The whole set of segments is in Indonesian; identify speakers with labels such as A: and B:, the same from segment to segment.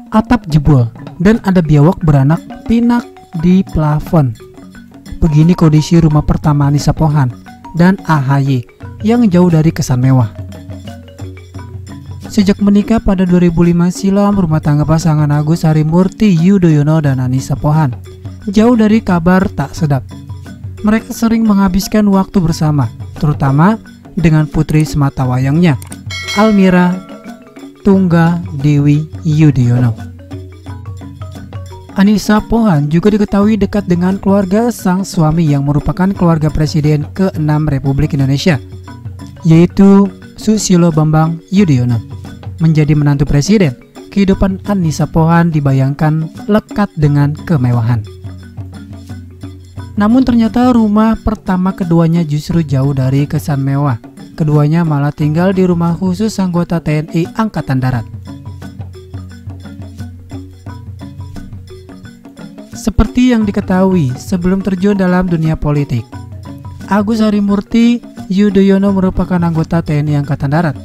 A: Atap jebol dan ada biawak beranak pinak di plafon. Begini kondisi rumah pertama Anissa Pohan dan AHY yang jauh dari kesan mewah. Sejak menikah pada 2005 silam, rumah tangga pasangan Agus Harimurti Yudhoyono dan Anissa Pohan jauh dari kabar tak sedap. Mereka sering menghabiskan waktu bersama, terutama dengan putri sematawayangnya, Almira Tungga Dewi Yudhoyono. Anissa Pohan juga diketahui dekat dengan keluarga sang suami yang merupakan keluarga Presiden ke-6 Republik Indonesia, yaitu Susilo Bambang Yudhoyono. Menjadi menantu presiden, kehidupan Anissa Pohan dibayangkan lekat dengan kemewahan. Namun ternyata rumah pertama keduanya justru jauh dari kesan mewah. Keduanya malah tinggal di rumah khusus anggota TNI Angkatan Darat. Seperti yang diketahui sebelum terjun dalam dunia politik, Agus Harimurti Yudhoyono merupakan anggota TNI Angkatan Darat.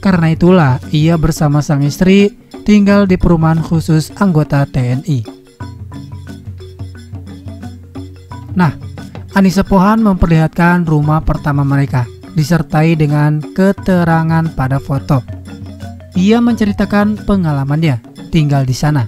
A: Karena itulah ia bersama sang istri tinggal di perumahan khusus anggota TNI. Nah, Anissa Pohan memperlihatkan rumah pertama mereka, disertai dengan keterangan pada foto. Ia menceritakan pengalamannya tinggal di sana.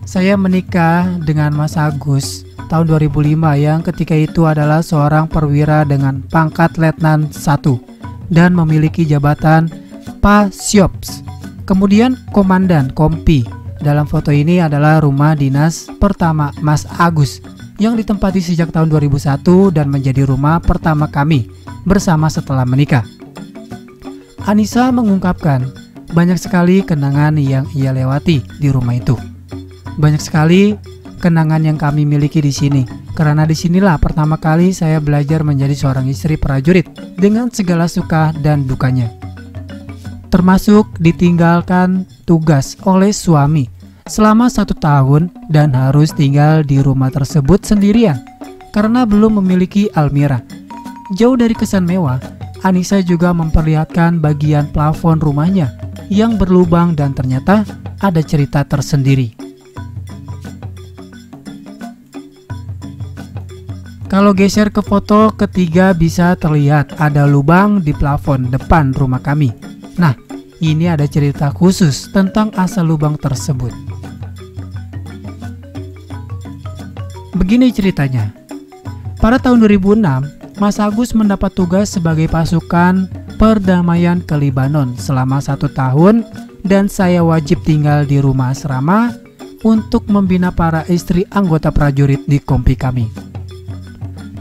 A: Saya menikah dengan Mas Agus tahun 2005 yang ketika itu adalah seorang perwira dengan pangkat Letnan 1 dan memiliki jabatan Pasyops. Kemudian Komandan Kompi. Dalam foto ini adalah rumah dinas pertama Mas Agus yang ditempati sejak tahun 2001 dan menjadi rumah pertama kami bersama setelah menikah. Anissa mengungkapkan banyak sekali kenangan yang ia lewati di rumah itu. Banyak sekali kenangan yang kami miliki di sini, karena disinilah pertama kali saya belajar menjadi seorang istri prajurit dengan segala suka dan dukanya. Termasuk ditinggalkan tugas oleh suami selama 1 tahun dan harus tinggal di rumah tersebut sendirian karena belum memiliki Almira. Jauh dari kesan mewah, Anissa juga memperlihatkan bagian plafon rumahnya yang berlubang dan ternyata ada cerita tersendiri. Kalau geser ke foto ketiga bisa terlihat ada lubang di plafon depan rumah kami. Nah, ini ada cerita khusus tentang asal lubang tersebut. Begini ceritanya. Pada tahun 2006, Mas Agus mendapat tugas sebagai pasukan perdamaian ke Libanon selama 1 tahun dan saya wajib tinggal di rumah asrama untuk membina para istri anggota prajurit di kompi kami.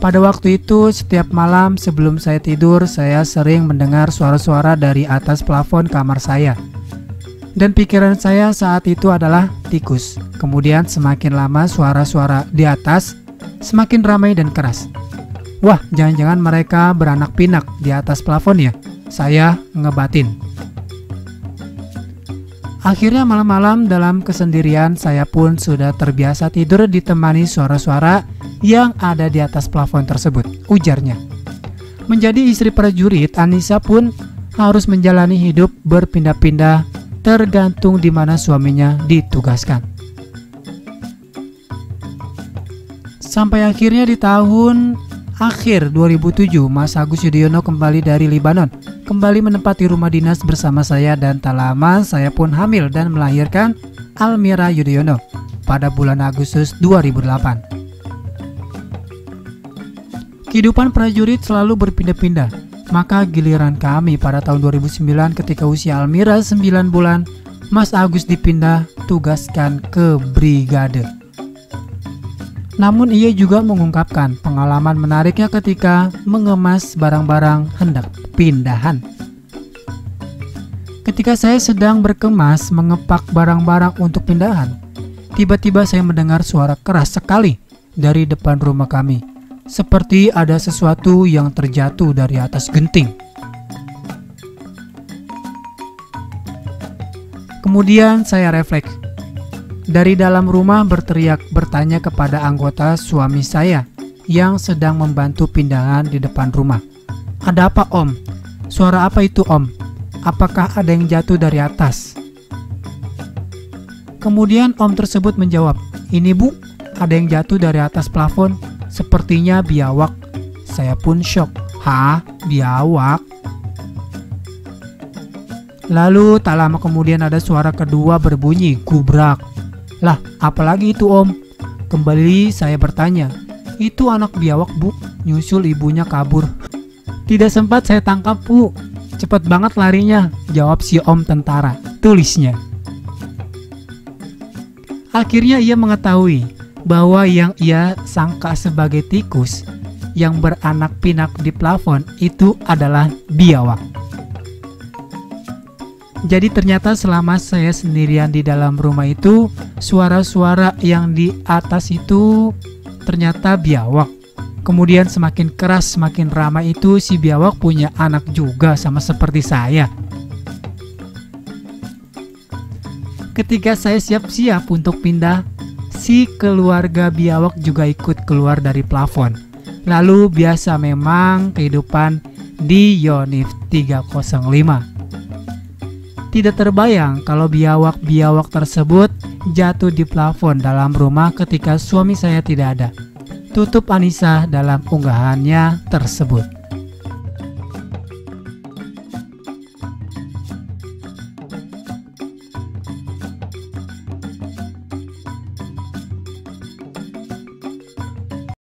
A: Pada waktu itu, setiap malam sebelum saya tidur, saya sering mendengar suara-suara dari atas plafon kamar saya. Dan pikiran saya saat itu adalah tikus. Kemudian semakin lama suara-suara di atas semakin ramai dan keras. Wah, jangan-jangan mereka beranak pinak di atas plafon ya? Saya ngebatin. Akhirnya malam-malam dalam kesendirian saya pun sudah terbiasa tidur ditemani suara-suara yang ada di atas plafon tersebut, ujarnya. Menjadi istri prajurit, Anissa pun harus menjalani hidup berpindah-pindah tergantung di mana suaminya ditugaskan. Sampai akhirnya di tahun akhir 2007, Mas Agus Yudhoyono kembali dari Libanon, kembali menempati rumah dinas bersama saya dan tak lama saya pun hamil dan melahirkan Almira Yudhoyono pada bulan Agustus 2008. Kehidupan prajurit selalu berpindah-pindah, maka giliran kami pada tahun 2009 ketika usia Almira 9 bulan, Mas Agus dipindah tugaskan ke brigade. Namun ia juga mengungkapkan pengalaman menariknya ketika mengemas barang-barang hendak pindahan. Ketika saya sedang berkemas mengepak barang-barang untuk pindahan, tiba-tiba saya mendengar suara keras sekali dari depan rumah kami, seperti ada sesuatu yang terjatuh dari atas genting. Kemudian saya refleks. Dari dalam rumah berteriak bertanya kepada anggota suami saya yang sedang membantu pindahan di depan rumah. Ada apa om? Suara apa itu om? apakah ada yang jatuh dari atas? Kemudian om tersebut menjawab, ini bu, ada yang jatuh dari atas plafon, sepertinya biawak. Saya pun syok, hah, biawak? Lalu tak lama kemudian ada suara kedua berbunyi, gubrak. Lah, apalagi itu om? Kembali saya bertanya, itu anak biawak bu, nyusul ibunya kabur. Tidak sempat saya tangkap bu, cepat banget larinya, jawab si om tentara, tulisnya. Akhirnya ia mengetahui bahwa yang ia sangka sebagai tikus yang beranak pinak di plafon itu adalah biawak. Jadi ternyata selama saya sendirian di dalam rumah itu, suara-suara yang di atas itu ternyata biawak. Kemudian semakin keras, semakin ramai itu si biawak punya anak juga sama seperti saya. Ketika saya siap-siap untuk pindah, si keluarga biawak juga ikut keluar dari plafon. Lalu biasa memang kehidupan di Yonif 305. Tidak terbayang kalau biawak-biawak tersebut jatuh di plafon dalam rumah ketika suami saya tidak ada. Tutup Anissa dalam unggahannya tersebut.